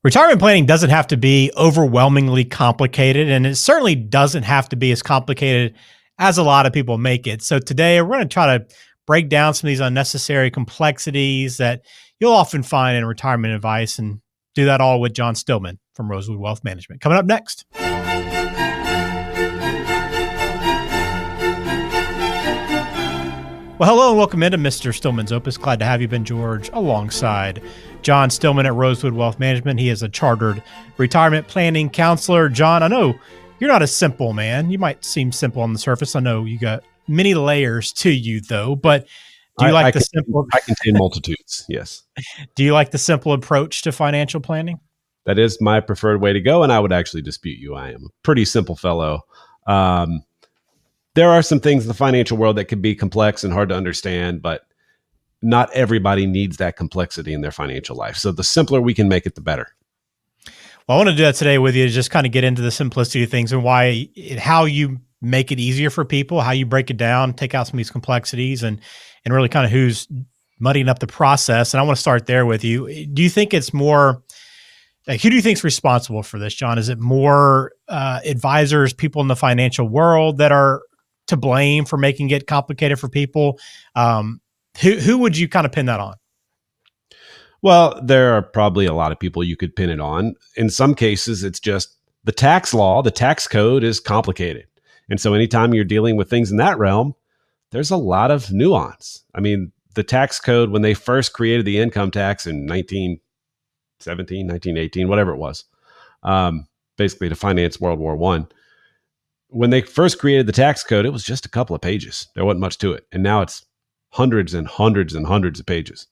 Retirement planning doesn't have to be overwhelmingly complicated, and it certainly doesn't have to be as complicated as a lot of people make it. So today we're going to try to break down some of these unnecessary complexities that you'll often find in retirement advice and do that all with John Stillman from Rosewood Wealth Management. Coming up next. Well, hello and welcome into Mr. Stillman's Opus. Glad to have you, Ben George, alongside John Stillman at Rosewood Wealth Management. He is a chartered retirement planning counselor. John, I know you're not a simple man. You might seem simple on the surface. I know you got many layers to you, though. But do you like the simple? I contain multitudes. Yes. Do you like the simple approach to financial planning? That is my preferred way to go, and I would actually dispute you. I am a pretty simple fellow. There are some things in the financial world that can be complex and hard to understand, but not everybody needs that complexity in their financial life. So the simpler we can make it, the better. Well, I want to do that today with you, to just kind of get into the simplicity of things and how you make it easier for people, how you break it down, take out some of these complexities, and really kind of who's muddying up the process. And I want to start there with you. Do you think it's more, like, who do you think is responsible for this, John? Is it more advisors, people in the financial world that are to blame for making it complicated for people? Who would you kind of pin that on? Well, there are probably a lot of people you could pin it on. In some cases, it's just the tax law, the tax code is complicated. And so anytime you're dealing with things in that realm, there's a lot of nuance. I mean, the tax code, when they first created the income tax in 1917, 1918, whatever it was, basically to finance World War I. When they first created the tax code, it was just a couple of pages. There wasn't much to it. And now it's hundreds and hundreds and hundreds of pages.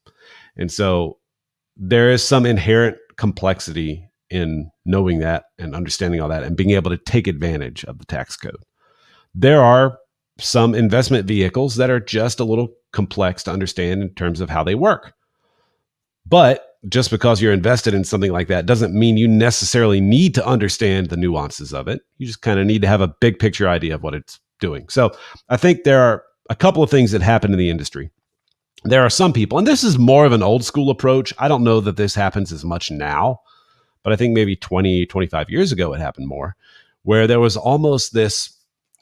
And so there is some inherent complexity in knowing that and understanding all that and being able to take advantage of the tax code. There are some investment vehicles that are just a little complex to understand in terms of how they work. But just because you're invested in something like that doesn't mean you necessarily need to understand the nuances of it. You just kind of need to have a big picture idea of what it's doing. So I think there are a couple of things that happen in the industry. There are some people, and this is more of an old school approach. I don't know that this happens as much now, but I think maybe 20, 25 years ago it happened more, where there was almost this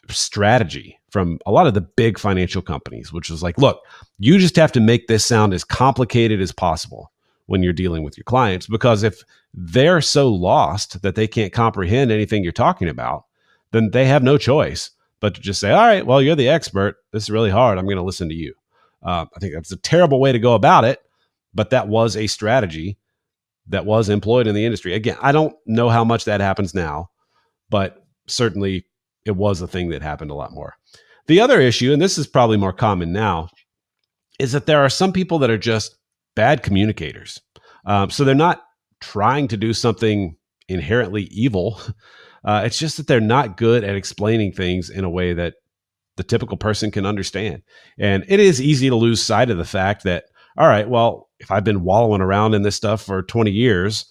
strategy from a lot of the big financial companies, which was like, look, you just have to make this sound as complicated as possible when you're dealing with your clients, because if they're so lost that they can't comprehend anything you're talking about, then they have no choice but to just say, all right, well, you're the expert. This is really hard. I'm going to listen to you. I think that's a terrible way to go about it, but that was a strategy that was employed in the industry. Again, I don't know how much that happens now, but certainly it was a thing that happened a lot more. The other issue, and this is probably more common now, is that there are some people that are just bad communicators. So they're not trying to do something inherently evil. It's just that they're not good at explaining things in a way that the typical person can understand. And it is easy to lose sight of the fact that, all right, well, if I've been wallowing around in this stuff for 20 years,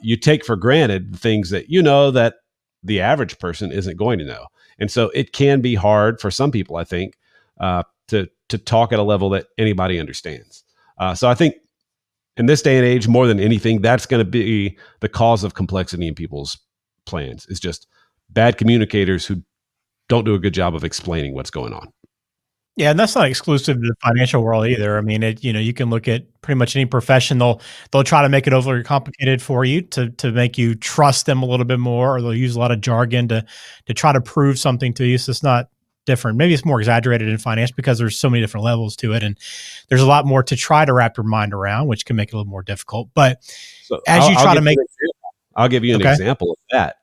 you take for granted things that you know that the average person isn't going to know. And so it can be hard for some people, I think, to talk at a level that anybody understands. So I think in this day and age, more than anything, that's going to be the cause of complexity in people's plans. It's just bad communicators who don't do a good job of explaining what's going on. Yeah, and that's not exclusive to the financial world either. I mean, you can look at pretty much any profession. They'll try to make it overly complicated for you to make you trust them a little bit more, or they'll use a lot of jargon to try to prove something to you. So it's not different. Maybe it's more exaggerated in finance because there's so many different levels to it, and there's a lot more to try to wrap your mind around, which can make it a little more difficult. But So as you try to make, I'll give you an okay, example of that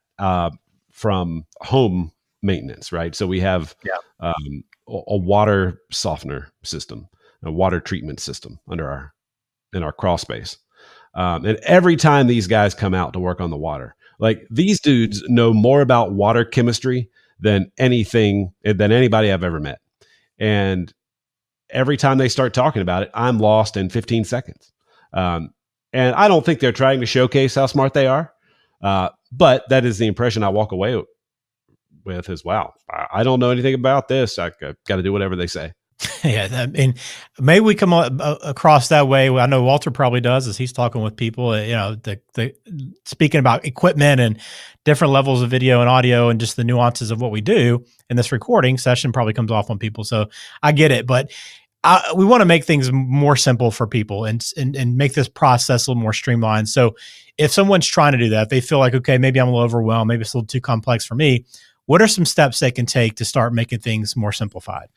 from home maintenance, right? So we have a water softener system, a water treatment system in our crawl space. And every time these guys come out to work on the water, like, these dudes know more about water chemistry than anybody I've ever met. And every time they start talking about it, I'm lost in 15 seconds. And I don't think they're trying to showcase how smart they are. But that is the impression I walk away with, is, wow, I don't know anything about this. I got to do whatever they say. Yeah, and maybe we come across that way. I know Walter probably does, as he's talking with people. The speaking about equipment and different levels of video and audio, and just the nuances of what we do in this recording session probably comes off on people. So I get it, but we want to make things more simple for people and make this process a little more streamlined. So if someone's trying to do that, if they feel like, okay, maybe I'm a little overwhelmed, maybe it's a little too complex for me. What are some steps they can take to start making things more simplified?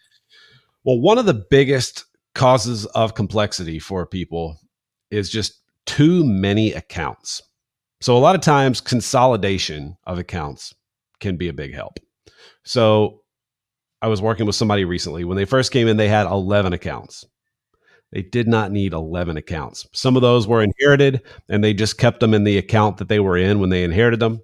Well, one of the biggest causes of complexity for people is just too many accounts. So, a lot of times, consolidation of accounts can be a big help. So, I was working with somebody recently. When they first came in, they had 11 accounts. They did not need 11 accounts. Some of those were inherited and they just kept them in the account that they were in when they inherited them.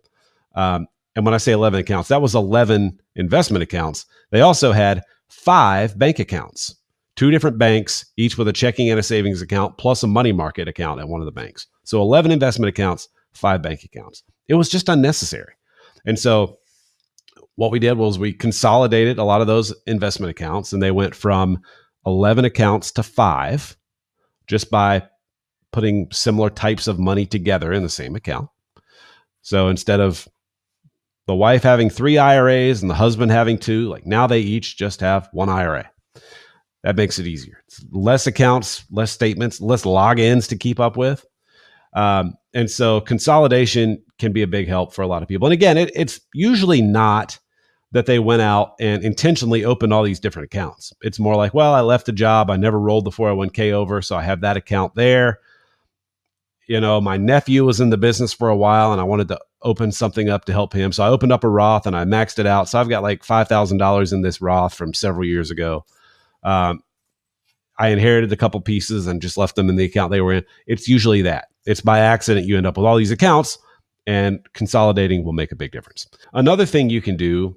And when I say 11 accounts, that was 11 investment accounts. They also had 5 bank accounts, 2 different banks, each with a checking and a savings account, plus a money market account at one of the banks. So 11 investment accounts, 5 bank accounts. It was just unnecessary. And so what we did was we consolidated a lot of those investment accounts, and they went from 11 accounts to 5 just by putting similar types of money together in the same account. So instead of the wife having 3 IRAs and the husband having 2, like now they each just have 1 IRA. That makes it easier. It's less accounts, less statements, less logins to keep up with. And so consolidation can be a big help for a lot of people. And again, it's usually not that they went out and intentionally opened all these different accounts. It's more like, well, I left a job. I never rolled the 401k over. So I have that account there. My nephew was in the business for a while and I wanted to open something up to help him. So I opened up a Roth and I maxed it out. So I've got like $5,000 in this Roth from several years ago. Um, I inherited a couple pieces and just left them in the account they were in. It's usually that. It's by accident you end up with all these accounts, and consolidating will make a big difference. Another thing you can do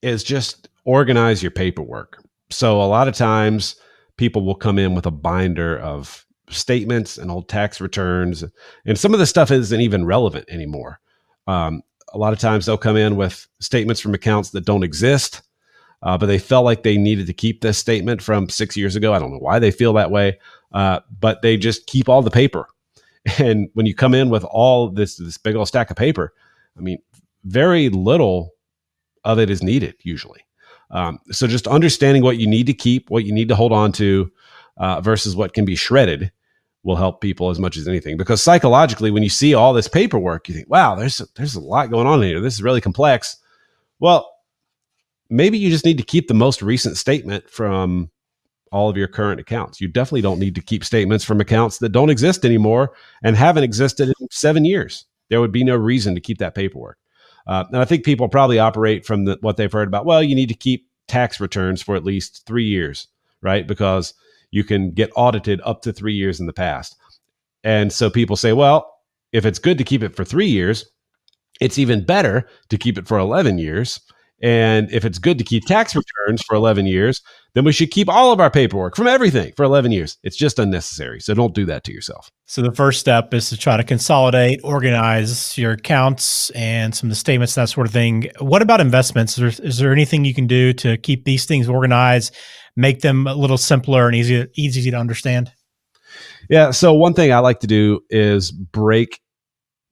is just organize your paperwork. So a lot of times people will come in with a binder of statements and old tax returns, and some of the stuff isn't even relevant anymore. A lot of times they'll come in with statements from accounts that don't exist, but they felt like they needed to keep this statement from 6 years ago. I don't know why they feel that way, but they just keep all the paper. And when you come in with all this big old stack of paper, I mean, very little of it is needed usually. So just understanding what you need to keep, what you need to hold on to, versus what can be shredded will help people as much as anything. Because psychologically, when you see all this paperwork, you think, wow, there's a lot going on here. This is really complex. Well, maybe you just need to keep the most recent statement from all of your current accounts. You definitely don't need to keep statements from accounts that don't exist anymore and haven't existed in 7 years. There would be no reason to keep that paperwork. And I think people probably operate from what they've heard about, well, you need to keep tax returns for at least 3 years, right? Because you can get audited up to 3 years in the past. And so people say, well, if it's good to keep it for 3 years, it's even better to keep it for 11 years. And if it's good to keep tax returns for 11 years, then we should keep all of our paperwork from everything for 11 years. It's just unnecessary. So don't do that to yourself. So the first step is to try to consolidate, organize your accounts and some of the statements, that sort of thing. What about investments? Is there anything you can do to keep these things organized, make them a little simpler and easy to understand? Yeah. So one thing I like to do is break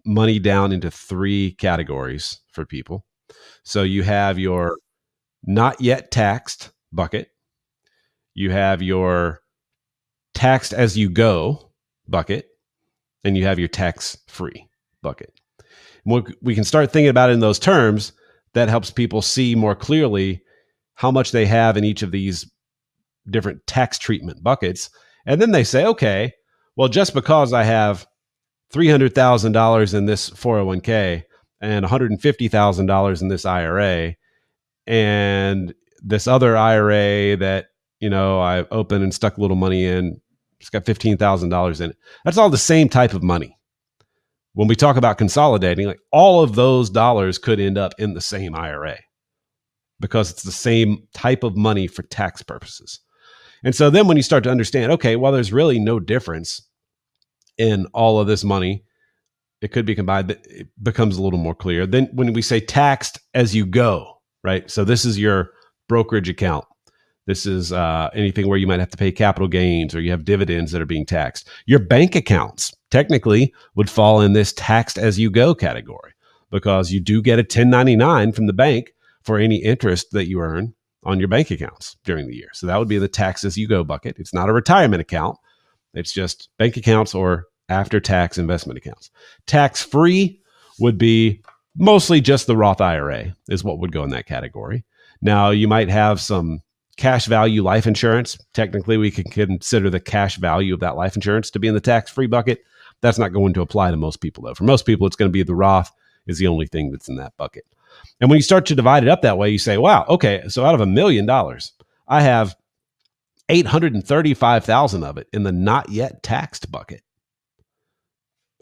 money down into 3 categories for people. So you have your not yet taxed bucket, you have your taxed as you go bucket, and you have your tax free bucket. And we can start thinking about it in those terms. That helps people see more clearly how much they have in each of these different tax treatment buckets. And then they say, okay, well, just because I have $300,000 in this 401k and $150,000 in this IRA and this other IRA that, I opened and stuck a little money in, it's got $15,000 in it. That's all the same type of money. When we talk about consolidating, like all of those dollars could end up in the same IRA because it's the same type of money for tax purposes. And so then when you start to understand, okay, well, there's really no difference in all of this money, it could be combined, it becomes a little more clear. Then when we say taxed as you go, right? So this is your brokerage account. This is anything where you might have to pay capital gains or you have dividends that are being taxed. Your bank accounts technically would fall in this taxed as you go category because you do get a 1099 from the bank for any interest that you earn on your bank accounts during the year. So that would be the tax as you go bucket. It's not a retirement account. It's just bank accounts or after tax investment accounts. Tax free would be mostly just the Roth IRA is what would go in that category. Now you might have some cash value life insurance. Technically, we can consider the cash value of that life insurance to be in the tax free bucket. That's not going to apply to most people, though. For most people, it's going to be the Roth is the only thing that's in that bucket. And when you start to divide it up that way, you say, wow, okay, so out of $1 million, I have 835,000 of it in the not yet taxed bucket.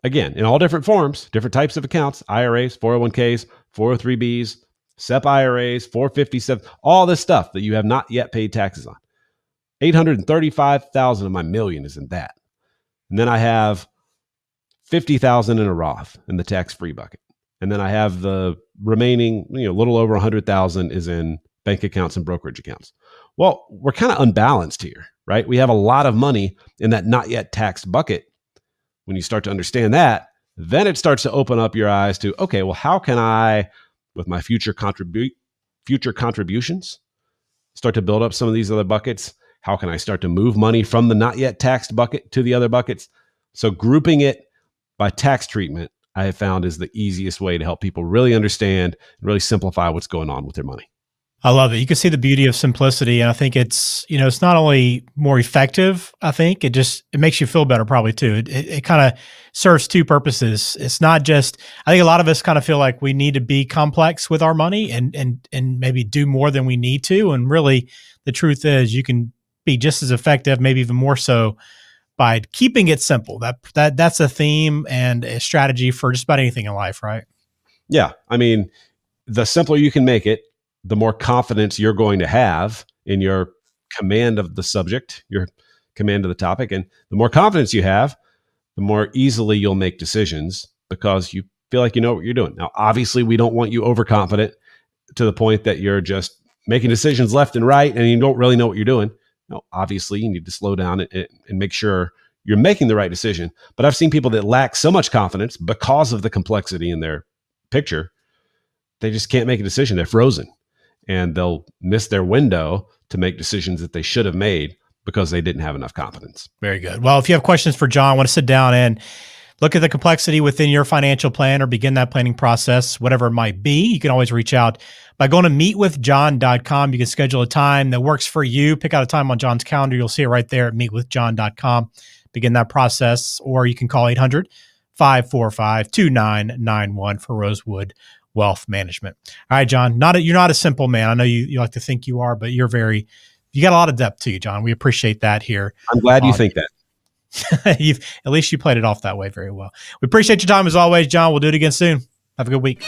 Again, in all different forms, different types of accounts, IRAs, 401ks, 403bs, SEP IRAs, 457, all this stuff that you have not yet paid taxes on. 835,000 of my million is in that. And then I have 50,000 in a Roth in the tax-free bucket. And then I have the remaining, a little over 100,000 is in bank accounts and brokerage accounts. Well, we're kind of unbalanced here, right? We have a lot of money in that not yet taxed bucket. When you start to understand that, then it starts to open up your eyes to, okay, well, how can I, with my future contributions, start to build up some of these other buckets? How can I start to move money from the not yet taxed bucket to the other buckets? So grouping it by tax treatment, I have found is the easiest way to help people really understand and really simplify what's going on with their money. I love it. You can see the beauty of simplicity. And I think it's not only more effective, I think it makes you feel better probably too. It kind of serves two purposes. It's not just, I think a lot of us kind of feel like we need to be complex with our money and maybe do more than we need to. And really the truth is you can be just as effective, maybe even more so by keeping it simple. That's a theme and a strategy for just about anything in life, right? Yeah. I mean, the simpler you can make it, the more confidence you're going to have in your command of the subject, your command of the topic. And the more confidence you have, the more easily you'll make decisions because you feel like you know what you're doing. Now, obviously, we don't want you overconfident to the point that you're just making decisions left and right and you don't really know what you're doing. No, obviously, you need to slow down and make sure you're making the right decision. But I've seen people that lack so much confidence because of the complexity in their picture, they just can't make a decision. They're frozen. And they'll miss their window to make decisions that they should have made because they didn't have enough confidence. Very good. Well, if you have questions for John, want to sit down and look at the complexity within your financial plan or begin that planning process, whatever it might be, you can always reach out by going to meetwithjohn.com. You can schedule a time that works for you. Pick out a time on John's calendar. You'll see it right there at meetwithjohn.com. Begin that process, or you can call 800-545-2991 for Rosewood Wealth Management. All right, John, you're not a simple man. I know you like to think you are, but you got a lot of depth to you, John. We appreciate that here. I'm glad you think that. At least you played it off that way very well. We appreciate your time as always, John. We'll do it again soon. Have a good week.